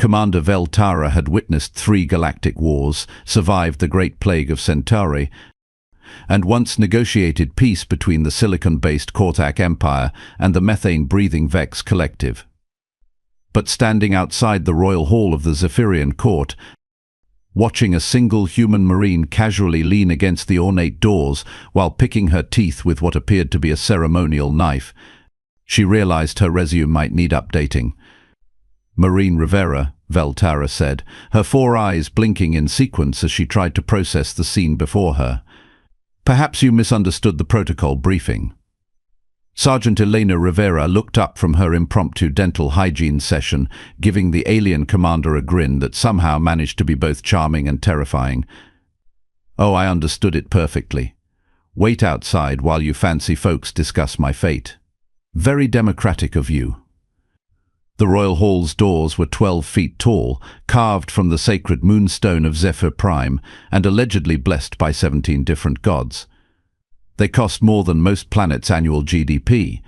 Commander Veltara had witnessed 3 galactic wars, survived the Great Plague of Centauri, and once negotiated peace between the silicon-based Cortac Empire and the methane-breathing Vex Collective. But standing outside the royal hall of the Zephyrian court, watching a single human marine casually lean against the ornate doors while picking her teeth with what appeared to be a ceremonial knife, she realized her resume might need updating. "Marine Rivera," Veltara said, her 4 eyes blinking in sequence as she tried to process the scene before her. "Perhaps you misunderstood the protocol briefing." Sergeant Elena Rivera looked up from her impromptu dental hygiene session, giving the alien commander a grin that somehow managed to be both charming and terrifying. "Oh, I understood it perfectly. Wait outside while you fancy folks discuss my fate. Very democratic of you." The royal hall's doors were 12 feet tall, carved from the sacred moonstone of Zephyr Prime, and allegedly blessed by 17 different gods. They cost more than most planets' annual GDP.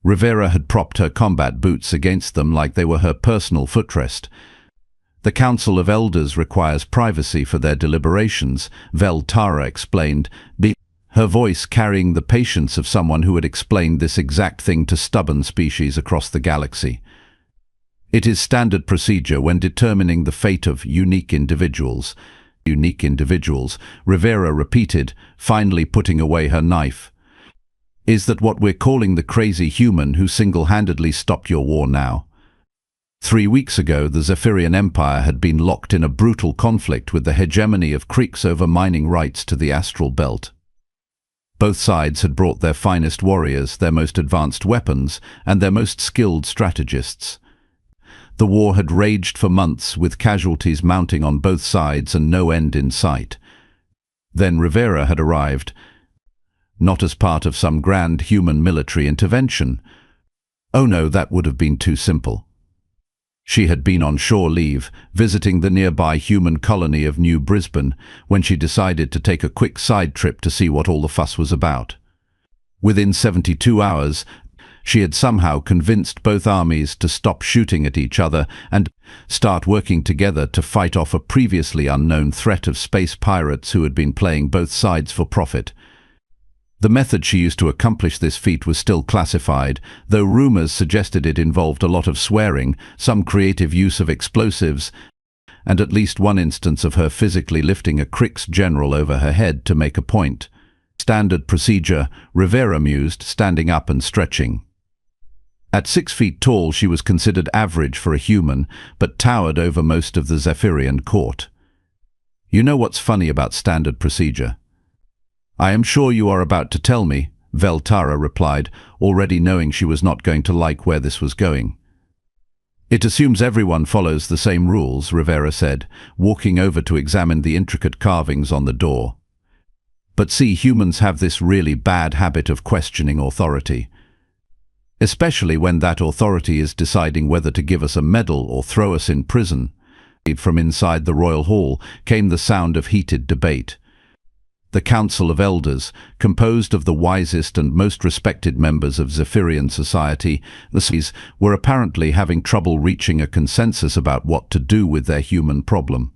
Rivera had propped her combat boots against them like they were her personal footrest. "The Council of Elders requires privacy for their deliberations," Veltara explained, her voice carrying the patience of someone who had explained this exact thing to stubborn species across the galaxy. "It is standard procedure when determining the fate of unique individuals." "Unique individuals," Rivera repeated, finally putting away her knife. "Is that what we're calling the crazy human who single-handedly stopped your war now?" 3 weeks ago, the Zephyrian Empire had been locked in a brutal conflict with the hegemony of Creeks over mining rights to the astral belt. Both sides had brought their finest warriors, their most advanced weapons, and their most skilled strategists. The war had raged for months, with casualties mounting on both sides and no end in sight. Then Rivera had arrived, not as part of some grand human military intervention. Oh no, that would have been too simple. She had been on shore leave, visiting the nearby human colony of New Brisbane, when she decided to take a quick side trip to see what all the fuss was about. Within 72 hours, she had somehow convinced both armies to stop shooting at each other and start working together to fight off a previously unknown threat of space pirates who had been playing both sides for profit. The method she used to accomplish this feat was still classified, though rumors suggested it involved a lot of swearing, some creative use of explosives, and at least one instance of her physically lifting a Crix general over her head to make a point. "Standard procedure," Rivera mused, standing up and stretching. At 6 feet tall, she was considered average for a human, but towered over most of the Zephyrian court. "You know what's funny about standard procedure?" "I am sure you are about to tell me," Veltara replied, already knowing she was not going to like where this was going. "It assumes everyone follows the same rules," Rivera said, walking over to examine the intricate carvings on the door. "But see, humans have this really bad habit of questioning authority. Especially when that authority is deciding whether to give us a medal or throw us in prison." From inside the royal hall came the sound of heated debate. The Council of Elders, composed of the wisest and most respected members of Zephyrian society, the Seas, were apparently having trouble reaching a consensus about what to do with their human problem.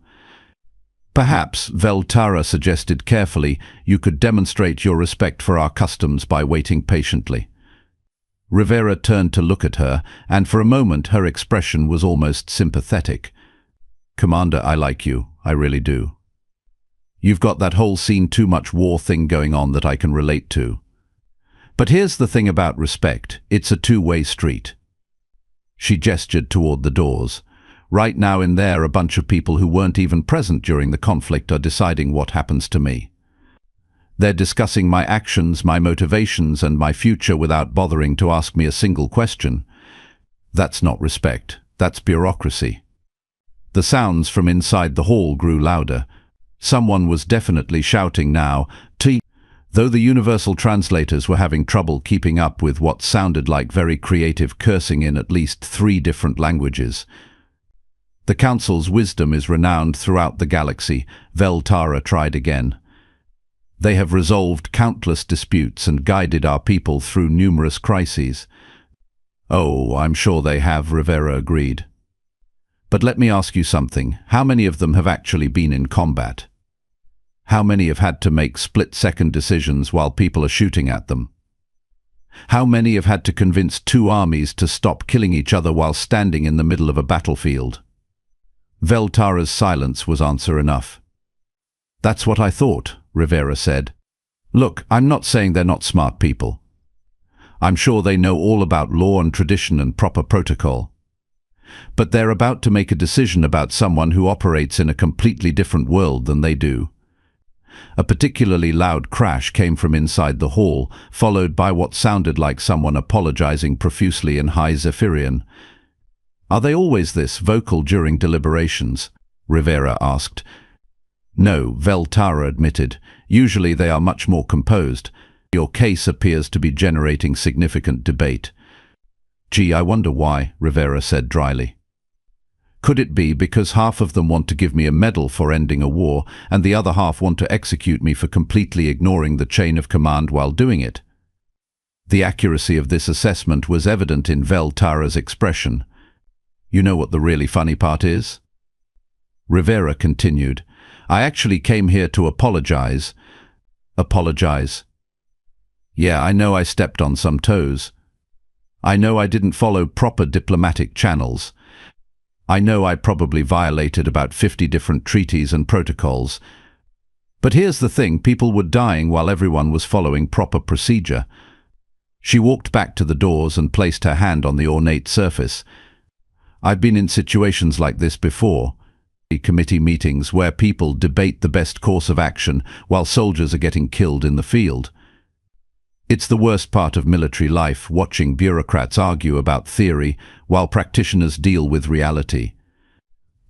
"Perhaps," Veltara suggested carefully, "you could demonstrate your respect for our customs by waiting patiently." Rivera turned to look at her, and for a moment her expression was almost sympathetic. "Commander, I like you. I really do. You've got that whole seen too much war thing going on that I can relate to. But here's the thing about respect. It's a two-way street." She gestured toward the doors. "Right now in there, a bunch of people who weren't even present during the conflict are deciding what happens to me. They're discussing my actions, my motivations, and my future without bothering to ask me a single question. That's not respect. That's bureaucracy." The sounds from inside the hall grew louder. Someone was definitely shouting now, though the universal translators were having trouble keeping up with what sounded like very creative cursing in at least 3 different languages. "The Council's wisdom is renowned throughout the galaxy," Veltara tried again. "They have resolved countless disputes and guided our people through numerous crises." "Oh, I'm sure they have," Rivera agreed. But let me ask you something. How many of them have actually been in combat? How many have had to make split-second decisions while people are shooting at them? How many have had to convince two armies to stop killing each other while standing in the middle of a battlefield? Veltara's silence was answer enough. That's what I thought, Rivera said. Look, I'm not saying they're not smart people. I'm sure they know all about law and tradition and proper protocol. But they're about to make a decision about someone who operates in a completely different world than they do. A particularly loud crash came from inside the hall, followed by what sounded like someone apologizing profusely in High Zephyrian. Are they always this vocal during deliberations? Rivera asked. No, Veltara admitted. Usually they are much more composed. Your case appears to be generating significant debate. Gee, I wonder why, Rivera said dryly. Could it be because half of them want to give me a medal for ending a war, and the other half want to execute me for completely ignoring the chain of command while doing it? The accuracy of this assessment was evident in Veltara's expression. You know what the really funny part is? Rivera continued. I actually came here to apologize. Apologize? Yeah, I know I stepped on some toes. I know I didn't follow proper diplomatic channels. I know I probably violated about 50 different treaties and protocols. But here's the thing, people were dying while everyone was following proper procedure. She walked back to the doors and placed her hand on the ornate surface. I've been in situations like this before. Committee meetings where people debate the best course of action while soldiers are getting killed in the field. It's the worst part of military life, watching bureaucrats argue about theory while practitioners deal with reality.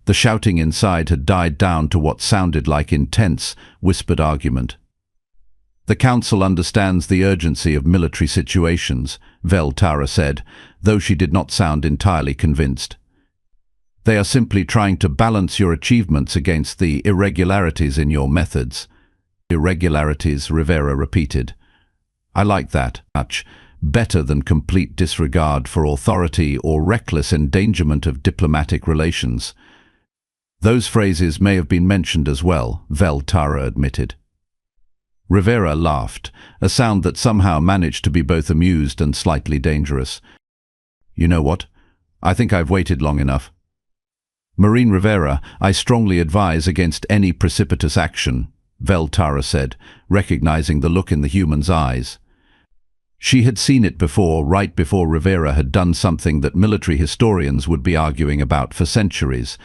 The shouting inside had died down to what sounded like intense, whispered argument. The council understands the urgency of military situations, Veltara said, though she did not sound entirely convinced. They are simply trying to balance your achievements against the irregularities in your methods. Irregularities, Rivera repeated. I like that much better than complete disregard for authority or reckless endangerment of diplomatic relations. Those phrases may have been mentioned as well, Veltara admitted. Rivera laughed, a sound that somehow managed to be both amused and slightly dangerous. You know what? I think I've waited long enough. Marine Rivera, I strongly advise against any precipitous action, Veltara said, recognizing the look in the human's eyes. She had seen it before, right before Rivera had done something that military historians would be arguing about for centuries.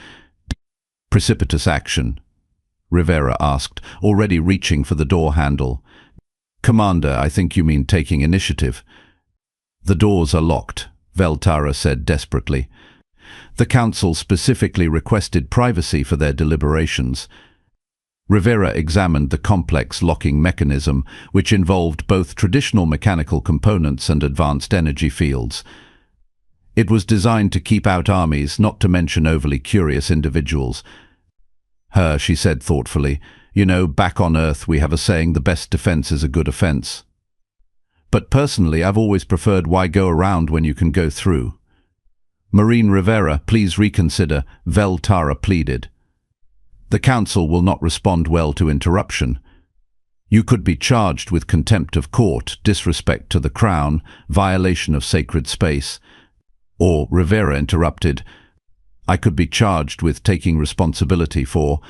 Precipitous action? Rivera asked, already reaching for the door handle. Commander, I think you mean taking initiative. The doors are locked, Veltara said desperately. The council specifically requested privacy for their deliberations. Rivera examined the complex locking mechanism, which involved both traditional mechanical components and advanced energy fields. It was designed to keep out armies, not to mention overly curious individuals. She said thoughtfully, you know, back on Earth we have a saying, the best defense is a good offense. But personally, I've always preferred why go around when you can go through. Marine Rivera, please reconsider, Veltara pleaded. The council will not respond well to interruption. You could be charged with contempt of court, disrespect to the crown, violation of sacred space. Or, Rivera interrupted, I could be charged with taking responsibility for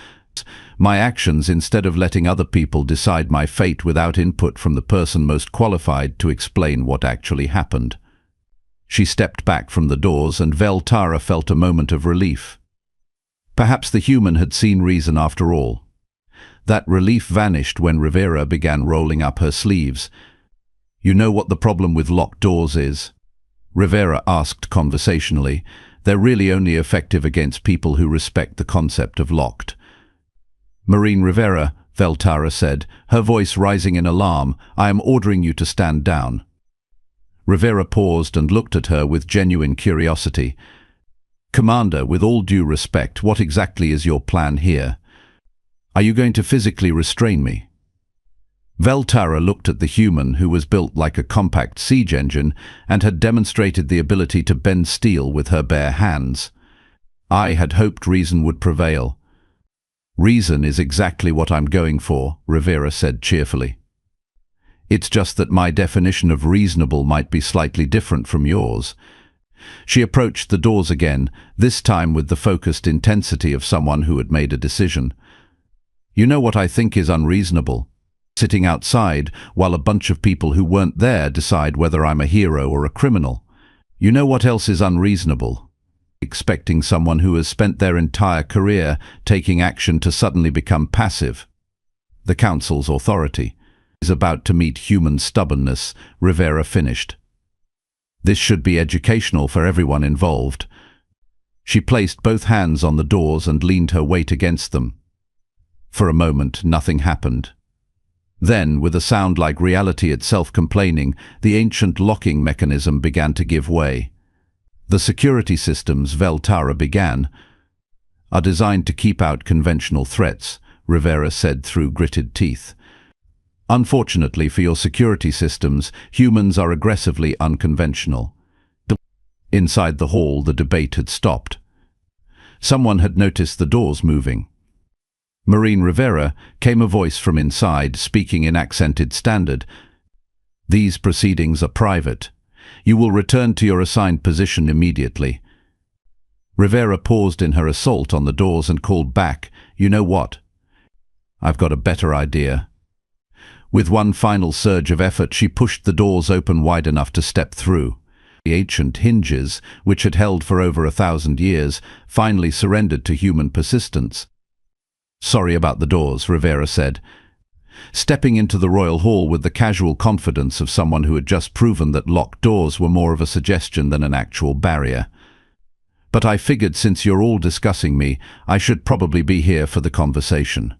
my actions instead of letting other people decide my fate without input from the person most qualified to explain what actually happened. She stepped back from the doors and Veltara felt a moment of relief. Perhaps the human had seen reason after all. That relief vanished when Rivera began rolling up her sleeves. You know what the problem with locked doors is? Rivera asked conversationally. They're really only effective against people who respect the concept of locked. Marine Rivera, Veltara said, her voice rising in alarm, I am ordering you to stand down. Rivera paused and looked at her with genuine curiosity. Commander, with all due respect, what exactly is your plan here? Are you going to physically restrain me? Veltara looked at the human, who was built like a compact siege engine and had demonstrated the ability to bend steel with her bare hands. I had hoped reason would prevail. Reason is exactly what I'm going for, Rivera said cheerfully. It's just that my definition of reasonable might be slightly different from yours. She approached the doors again, this time with the focused intensity of someone who had made a decision. You know what I think is unreasonable? Sitting outside while a bunch of people who weren't there decide whether I'm a hero or a criminal. You know what else is unreasonable? Expecting someone who has spent their entire career taking action to suddenly become passive. The Council's authority is about to meet human stubbornness, Rivera finished. This should be educational for everyone involved. She placed both hands on the doors and leaned her weight against them. For a moment, nothing happened. Then, with a sound like reality itself complaining, the ancient locking mechanism began to give way. The security systems, Veltara began, are designed to keep out conventional threats, Rivera said through gritted teeth. Unfortunately for your security systems, humans are aggressively unconventional. Inside the hall, the debate had stopped. Someone had noticed the doors moving. Marine Rivera, came a voice from inside, speaking in accented standard. These proceedings are private. You will return to your assigned position immediately. Rivera paused in her assault on the doors and called back, You know what? I've got a better idea. With one final surge of effort, she pushed the doors open wide enough to step through. The ancient hinges, which had held for over 1,000 years, finally surrendered to human persistence. Sorry about the doors, Rivera said, stepping into the royal hall with the casual confidence of someone who had just proven that locked doors were more of a suggestion than an actual barrier. But I figured since you're all discussing me, I should probably be here for the conversation.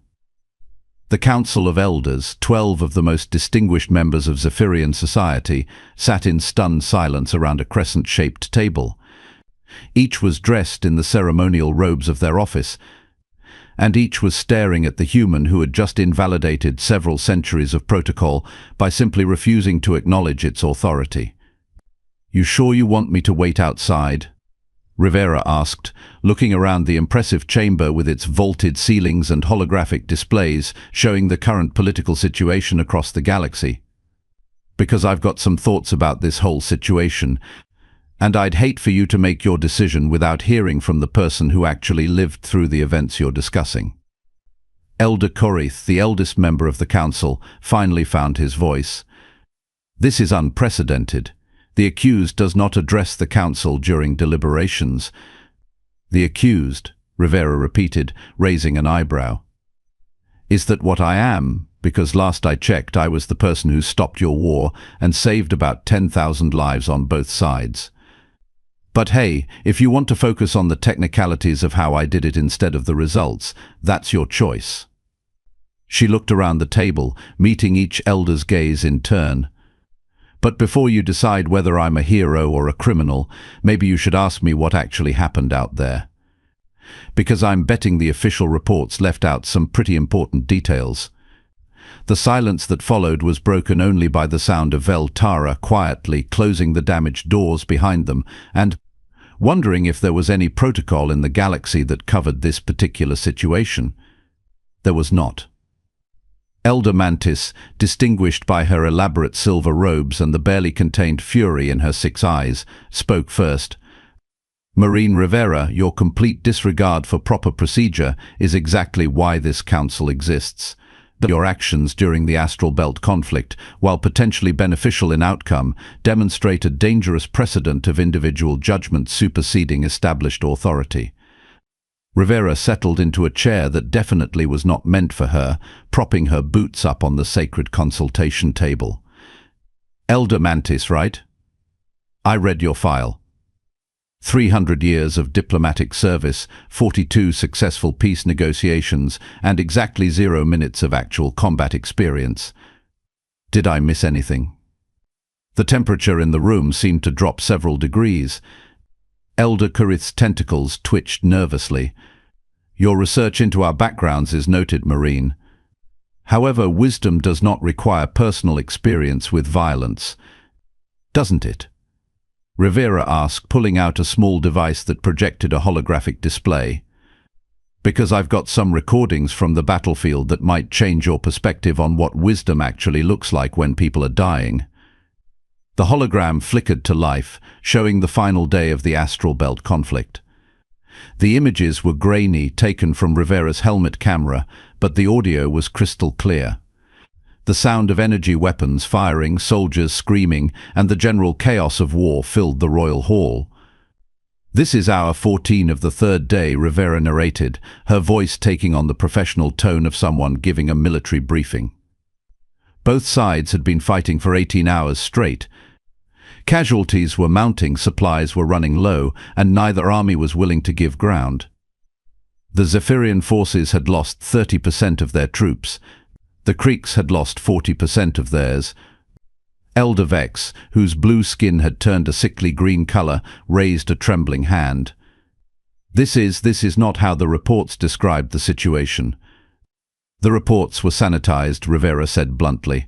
The Council of Elders, 12 of the most distinguished members of Zephyrian society, sat in stunned silence around a crescent-shaped table. Each was dressed in the ceremonial robes of their office, and each was staring at the human who had just invalidated several centuries of protocol by simply refusing to acknowledge its authority. You sure you want me to wait outside? Rivera asked, looking around the impressive chamber with its vaulted ceilings and holographic displays showing the current political situation across the galaxy. Because I've got some thoughts about this whole situation, and I'd hate for you to make your decision without hearing from the person who actually lived through the events you're discussing. Elder Korith, the eldest member of the council, finally found his voice. This is unprecedented. The accused does not address the council during deliberations. The accused, Rivera repeated, raising an eyebrow. Is that what I am? Because last I checked, I was the person who stopped your war and saved about 10,000 lives on both sides. But hey, if you want to focus on the technicalities of how I did it instead of the results, that's your choice. She looked around the table, meeting each elder's gaze in turn. But before you decide whether I'm a hero or a criminal, maybe you should ask me what actually happened out there. Because I'm betting the official reports left out some pretty important details. The silence that followed was broken only by the sound of Veltara quietly closing the damaged doors behind them and wondering if there was any protocol in the galaxy that covered this particular situation. There was not. Elder Mantis, distinguished by her elaborate silver robes and the barely contained fury in her 6 eyes, spoke first. Marine Rivera, your complete disregard for proper procedure is exactly why this council exists. Your actions during the Astral Belt conflict, while potentially beneficial in outcome, demonstrate a dangerous precedent of individual judgment superseding established authority. Rivera settled into a chair that definitely was not meant for her, propping her boots up on the sacred consultation table. Elder Mantis, right? I read your file. 300 years of diplomatic service, 42 successful peace negotiations, and exactly 0 minutes of actual combat experience. Did I miss anything? The temperature in the room seemed to drop several degrees. Elder Korith's tentacles twitched nervously. Your research into our backgrounds is noted, Marine. However, wisdom does not require personal experience with violence, doesn't it? Rivera asked, pulling out a small device that projected a holographic display. Because I've got some recordings from the battlefield that might change your perspective on what wisdom actually looks like when people are dying. The hologram flickered to life, showing the final day of the astral belt conflict. The images were grainy, taken from Rivera's helmet camera, but the audio was crystal clear. The sound of energy weapons firing, soldiers screaming, and the general chaos of war filled the royal hall. "This is hour 14 of the third day," Rivera narrated, her voice taking on the professional tone of someone giving a military briefing. Both sides had been fighting for 18 hours straight. Casualties were mounting, supplies were running low, and neither army was willing to give ground. The Zephyrian forces had lost 30% of their troops. The Creeks had lost 40% of theirs. Elder Vex, whose blue skin had turned a sickly green color, raised a trembling hand. This is not how the reports described the situation." "The reports were sanitized," Rivera said bluntly.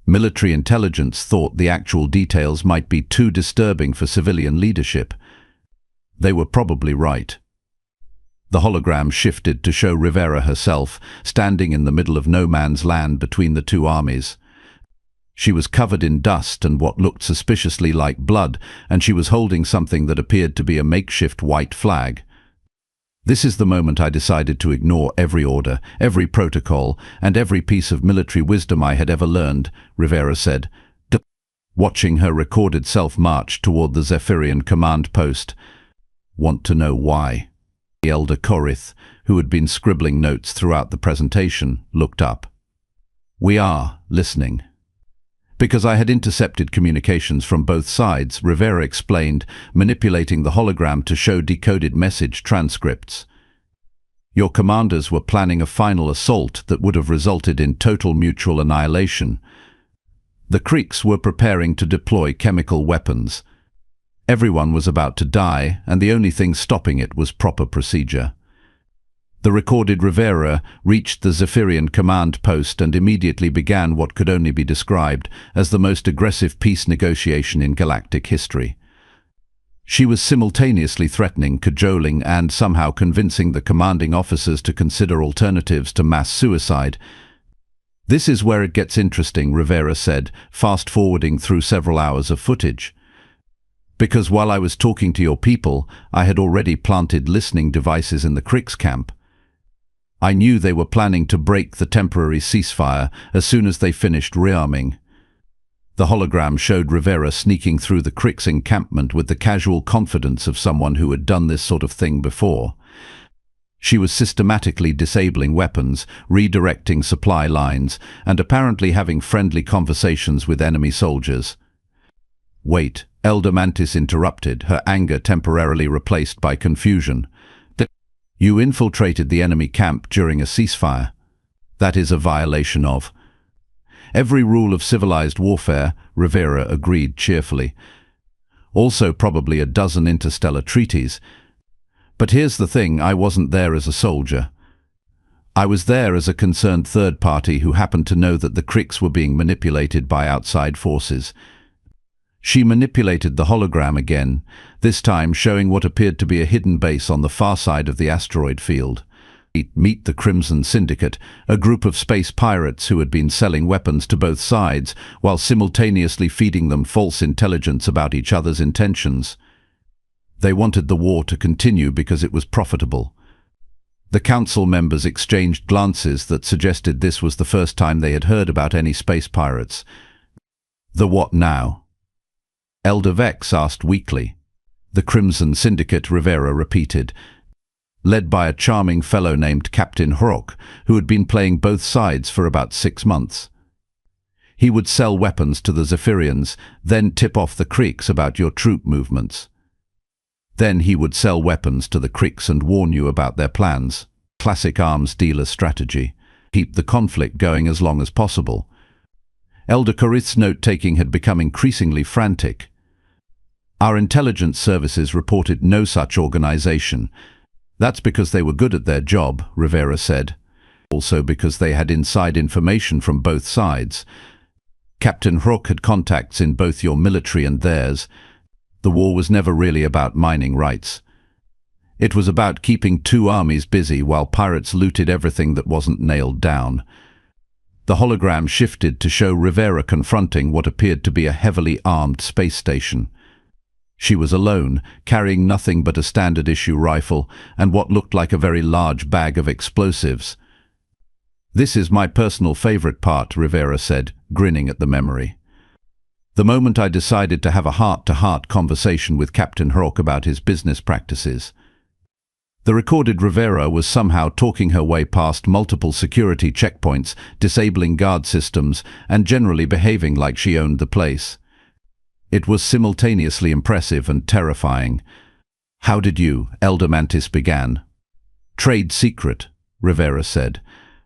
"Military intelligence thought the actual details might be too disturbing for civilian leadership. They were probably right." The hologram shifted to show Rivera herself, standing in the middle of no man's land between the two armies. She was covered in dust and what looked suspiciously like blood, and she was holding something that appeared to be a makeshift white flag. "This is the moment I decided to ignore every order, every protocol, and every piece of military wisdom I had ever learned," Rivera said, watching her recorded self march toward the Zephyrian command post. "Want to know why?" The elder Korith, who had been scribbling notes throughout the presentation, looked up. "We are listening." "Because I had intercepted communications from both sides," Rivera explained, manipulating the hologram to show decoded message transcripts. "Your commanders were planning a final assault that would have resulted in total mutual annihilation. The Creeks were preparing to deploy chemical weapons. Everyone was about to die, and the only thing stopping it was proper procedure." The recorded Rivera reached the Zephyrian command post and immediately began what could only be described as the most aggressive peace negotiation in galactic history. She was simultaneously threatening, cajoling, and somehow convincing the commanding officers to consider alternatives to mass suicide. "This is where it gets interesting," Rivera said, fast-forwarding through several hours of footage. "Because while I was talking to your people, I had already planted listening devices in the Creeks camp. I knew they were planning to break the temporary ceasefire as soon as they finished rearming." The hologram showed Rivera sneaking through the Creeks encampment with the casual confidence of someone who had done this sort of thing before. She was systematically disabling weapons, redirecting supply lines, and apparently having friendly conversations with enemy soldiers. "Wait," Elder Mantis interrupted, her anger temporarily replaced by confusion. "You infiltrated the enemy camp during a ceasefire. That is a violation of every rule of civilized warfare," Rivera agreed cheerfully. "Also probably a dozen interstellar treaties. But here's the thing, I wasn't there as a soldier. I was there as a concerned third party who happened to know that the Creeks were being manipulated by outside forces." She manipulated the hologram again, this time showing what appeared to be a hidden base on the far side of the asteroid field. Meet the Crimson Syndicate, a group of space pirates who had been selling weapons to both sides while simultaneously feeding them false intelligence about each other's intentions. They wanted the war to continue because it was profitable. The council members exchanged glances that suggested this was the first time they had heard about any space pirates. "The what now?" Elder Vex asked weakly. "The Crimson Syndicate," Rivera repeated, led by a charming fellow named Captain Hrok, who had been playing both sides for about 6 months. "He would sell weapons to the Zephyrians, then tip off the Creeks about your troop movements. Then he would sell weapons to the Creeks and warn you about their plans. Classic arms dealer strategy. Keep the conflict going as long as possible." Elder Korith's note-taking had become increasingly frantic. "Our intelligence services reported no such organization. That's because they were good at their job," Rivera said. "Also because they had inside information from both sides. Captain Hrok had contacts in both your military and theirs. The war was never really about mining rights. It was about keeping two armies busy while pirates looted everything that wasn't nailed down. The hologram shifted to show Rivera confronting what appeared to be a heavily armed space station. She was alone, carrying nothing but a standard-issue rifle and what looked like a very large bag of explosives. "This is my personal favorite part," Rivera said, grinning at the memory. "The moment I decided to have a heart-to-heart conversation with Captain Hrock about his business practices." The recorded Rivera was somehow talking her way past multiple security checkpoints, disabling guard systems, and generally behaving like she owned the place. It was simultaneously impressive and terrifying. "How did you?" Elder Mantis began. "Trade secret," Rivera said.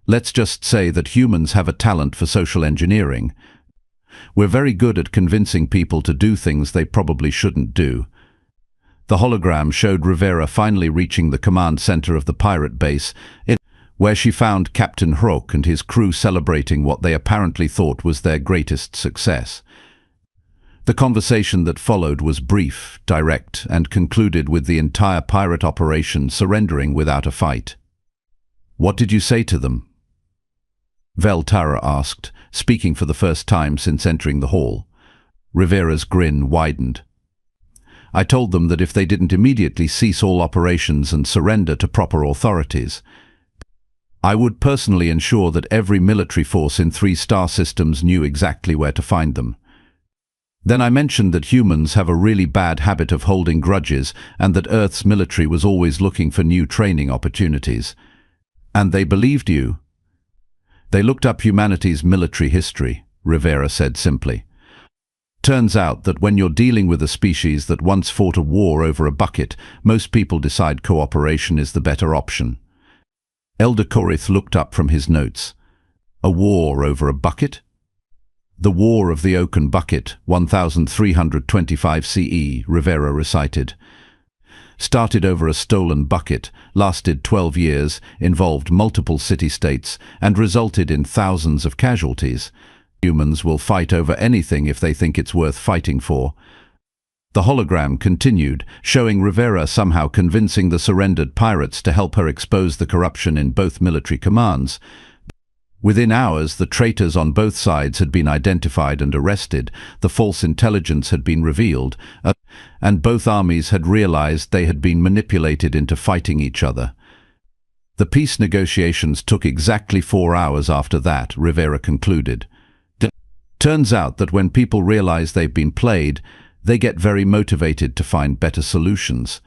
"Let's just say that humans have a talent for social engineering. We're very good at convincing people to do things they probably shouldn't do." The hologram showed Rivera finally reaching the command center of the pirate base, where she found Captain Hrock and his crew celebrating what they apparently thought was their greatest success. The conversation that followed was brief, direct, and concluded with the entire pirate operation surrendering without a fight. "What did you say to them?" Veltara asked, speaking for the first time since entering the hall. Rivera's grin widened. "I told them that if they didn't immediately cease all operations and surrender to proper authorities, I would personally ensure that every military force in 3-star systems knew exactly where to find them. Then I mentioned that humans have a really bad habit of holding grudges and that Earth's military was always looking for new training opportunities. And they believed you." "They looked up humanity's military history," Rivera said simply. "Turns out that when you're dealing with a species that once fought a war over a bucket, most people decide cooperation is the better option." Elder Korith looked up from his notes. "A war over a bucket?" "The War of the Oaken Bucket, 1325 CE, Rivera recited. "Started over a stolen bucket, lasted 12 years, involved multiple city-states, and resulted in thousands of casualties. Humans will fight over anything if they think it's worth fighting for." The hologram continued, showing Rivera somehow convincing the surrendered pirates to help her expose the corruption in both military commands. Within hours, the traitors on both sides had been identified and arrested, the false intelligence had been revealed, and both armies had realized they had been manipulated into fighting each other. The peace negotiations took exactly 4 hours after that, Rivera concluded. "Turns out that when people realize they've been played, they get very motivated to find better solutions."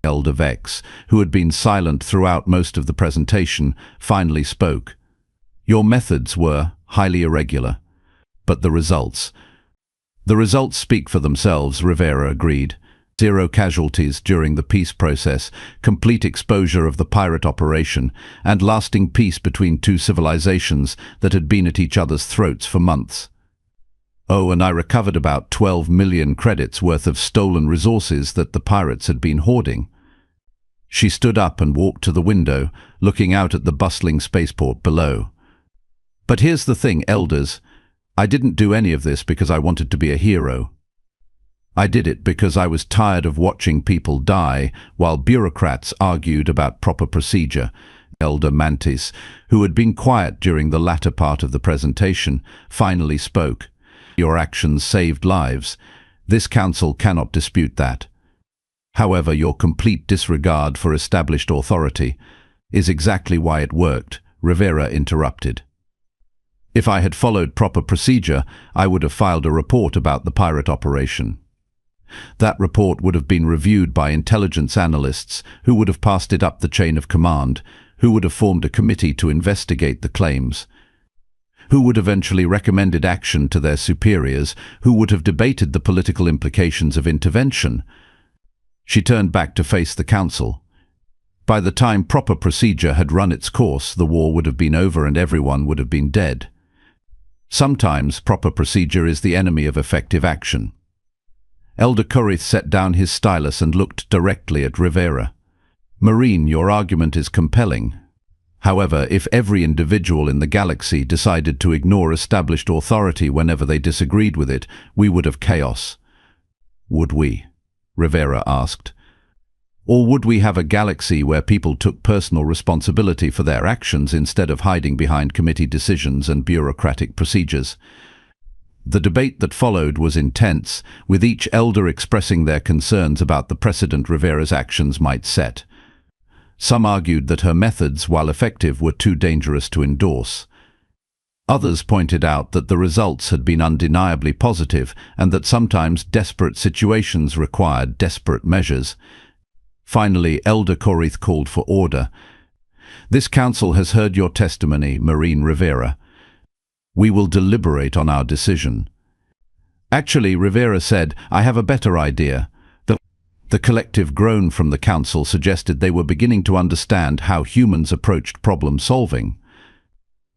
Elder Vex, who had been silent throughout most of the presentation, finally spoke. "Your methods were highly irregular, but the results speak for themselves," Rivera agreed. 0 casualties during the peace process, complete exposure of the pirate operation, and lasting peace between two civilizations that had been at each other's throats for months. "Oh, and I recovered about 12 million credits worth of stolen resources that the pirates had been hoarding." She stood up and walked to the window, looking out at the bustling spaceport below. "But here's the thing, elders. I didn't do any of this because I wanted to be a hero. I did it because I was tired of watching people die while bureaucrats argued about proper procedure." Elder Mantis, who had been quiet during the latter part of the presentation, finally spoke. "Your actions saved lives. This council cannot dispute that. However, your complete disregard for established authority is exactly why it worked," Rivera interrupted. "If I had followed proper procedure, I would have filed a report about the pirate operation. That report would have been reviewed by intelligence analysts who would have passed it up the chain of command, who would have formed a committee to investigate the claims, who would eventually recommended action to their superiors, who would have debated the political implications of intervention." She turned back to face the council. "By the time proper procedure had run its course, the war would have been over and everyone would have been dead. Sometimes proper procedure is the enemy of effective action." Elder Korith set down his stylus and looked directly at Rivera. "Marine, your argument is compelling. However, if every individual in the galaxy decided to ignore established authority whenever they disagreed with it, we would have chaos." "Would we?" Rivera asked. Or would we have a galaxy where people took personal responsibility for their actions instead of hiding behind committee decisions and bureaucratic procedures? The debate that followed was intense, with each elder expressing their concerns about the precedent Rivera's actions might set. Some argued that her methods, while effective, were too dangerous to endorse. Others pointed out that the results had been undeniably positive and that sometimes desperate situations required desperate measures. Finally, Elder Corith called for order. "This council has heard your testimony, Marine Rivera. We will deliberate on our decision." "Actually," Rivera said, "I have a better idea." The collective groan from the council suggested they were beginning to understand how humans approached problem solving.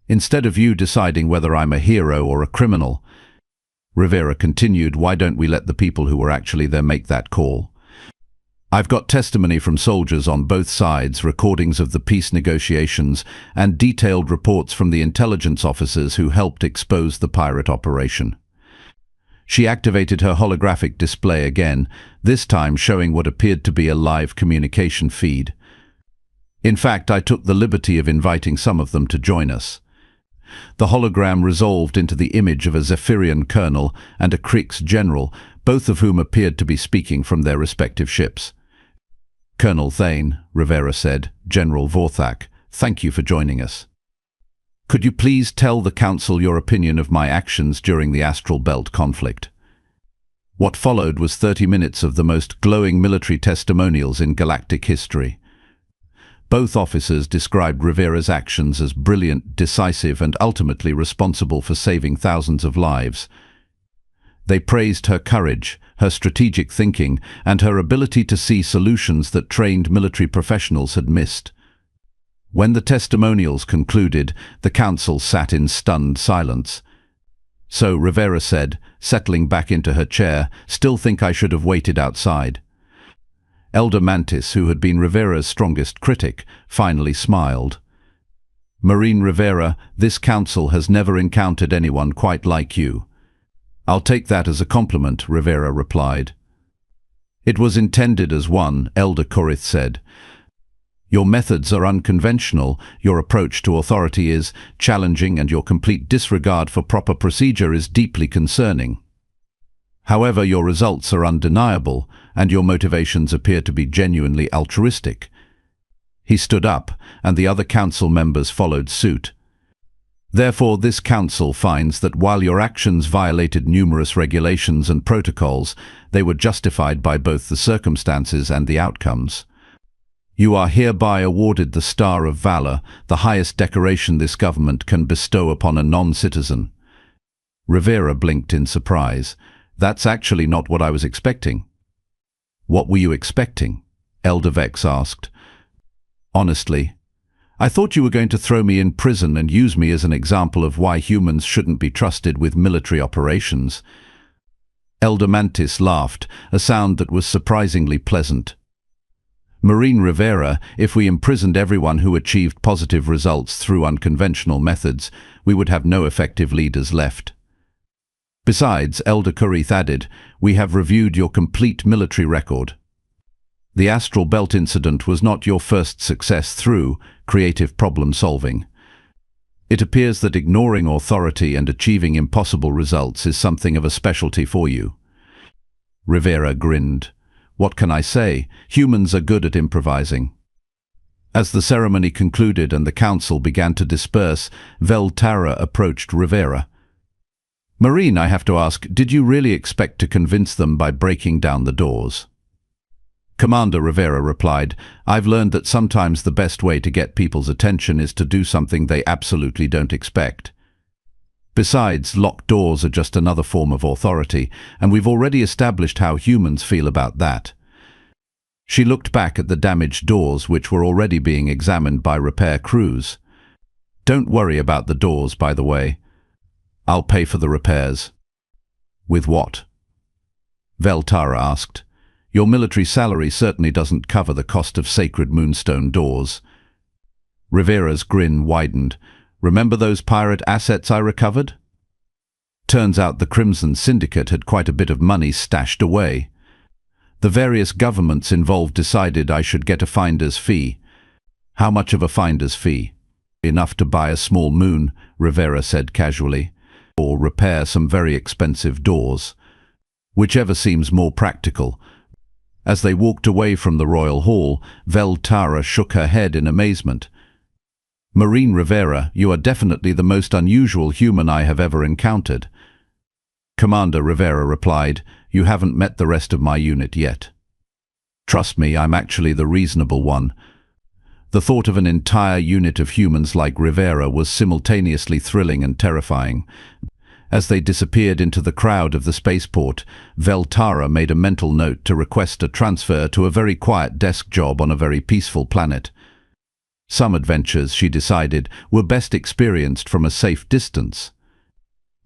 "Instead of you deciding whether I'm a hero or a criminal," Rivera continued, "why don't we let the people who were actually there make that call? I've got testimony from soldiers on both sides, recordings of the peace negotiations, and detailed reports from the intelligence officers who helped expose the pirate operation." She activated her holographic display again, this time showing what appeared to be a live communication feed. "In fact, I took the liberty of inviting some of them to join us." The hologram resolved into the image of a Zephyrian colonel and a Krix general, both of whom appeared to be speaking from their respective ships. "Colonel Thane," Rivera said, "General Vorthak, thank you for joining us. Could you please tell the Council your opinion of my actions during the Astral Belt conflict?" What followed was 30 minutes of the most glowing military testimonials in galactic history. Both officers described Rivera's actions as brilliant, decisive, and ultimately responsible for saving thousands of lives. They praised her courage, her strategic thinking, and her ability to see solutions that trained military professionals had missed. When the testimonials concluded, the council sat in stunned silence. "So," Rivera said, settling back into her chair, "still think I should have waited outside?" Elder Mantis, who had been Rivera's strongest critic, finally smiled. "Marine Rivera, this council has never encountered anyone quite like you." "I'll take that as a compliment," Rivera replied. "It was intended as one," Elder Corith said. "Your methods are unconventional, your approach to authority is challenging, and your complete disregard for proper procedure is deeply concerning. However, your results are undeniable, and your motivations appear to be genuinely altruistic." He stood up, and the other council members followed suit. "Therefore, this council finds that while your actions violated numerous regulations and protocols, they were justified by both the circumstances and the outcomes. You are hereby awarded the Star of Valor, the highest decoration this government can bestow upon a non-citizen." Rivera blinked in surprise. "That's actually not what I was expecting." "What were you expecting?" Elder Vex asked. "Honestly, I thought you were going to throw me in prison and use me as an example of why humans shouldn't be trusted with military operations." Elder Mantis laughed, a sound that was surprisingly pleasant. "Marine Rivera, if we imprisoned everyone who achieved positive results through unconventional methods, we would have no effective leaders left. Besides," Elder Corith added, "we have reviewed your complete military record. The Astral Belt incident was not your first success through creative problem solving. It appears that ignoring authority and achieving impossible results is something of a specialty for you." Rivera grinned. "What can I say? Humans are good at improvising." As the ceremony concluded and the council began to disperse, Veltara approached Rivera. "Marine, I have to ask, did you really expect to convince them by breaking down the doors?" "Commander," Rivera replied, "I've learned that sometimes the best way to get people's attention is to do something they absolutely don't expect. Besides, locked doors are just another form of authority, and we've already established how humans feel about that." She looked back at the damaged doors, which were already being examined by repair crews. "Don't worry about the doors, by the way. I'll pay for the repairs." "With what?" Veltara asked. "Your military salary certainly doesn't cover the cost of sacred moonstone doors." Rivera's grin widened. "Remember those pirate assets I recovered? Turns out the Crimson Syndicate had quite a bit of money stashed away." The various governments involved decided I should get a finder's fee. How much of a finder's fee? Enough to buy a small moon, Rivera said casually, or repair some very expensive doors. Whichever seems more practical. As they walked away from the royal hall, Veltara shook her head in amazement. Marine Rivera, you are definitely the most unusual human I have ever encountered. Commander Rivera replied, you haven't met the rest of my unit yet. Trust me, I'm actually the reasonable one. The thought of an entire unit of humans like Rivera was simultaneously thrilling and terrifying. As they disappeared into the crowd of the spaceport, Veltara made a mental note to request a transfer to a very quiet desk job on a very peaceful planet. Some adventures, she decided, were best experienced from a safe distance.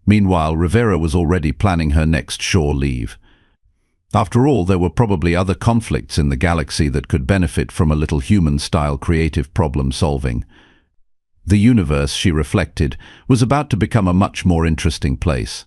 Meanwhile, Rivera was already planning her next shore leave. After all, there were probably other conflicts in the galaxy that could benefit from a little human-style creative problem-solving. The universe, she reflected, was about to become a much more interesting place.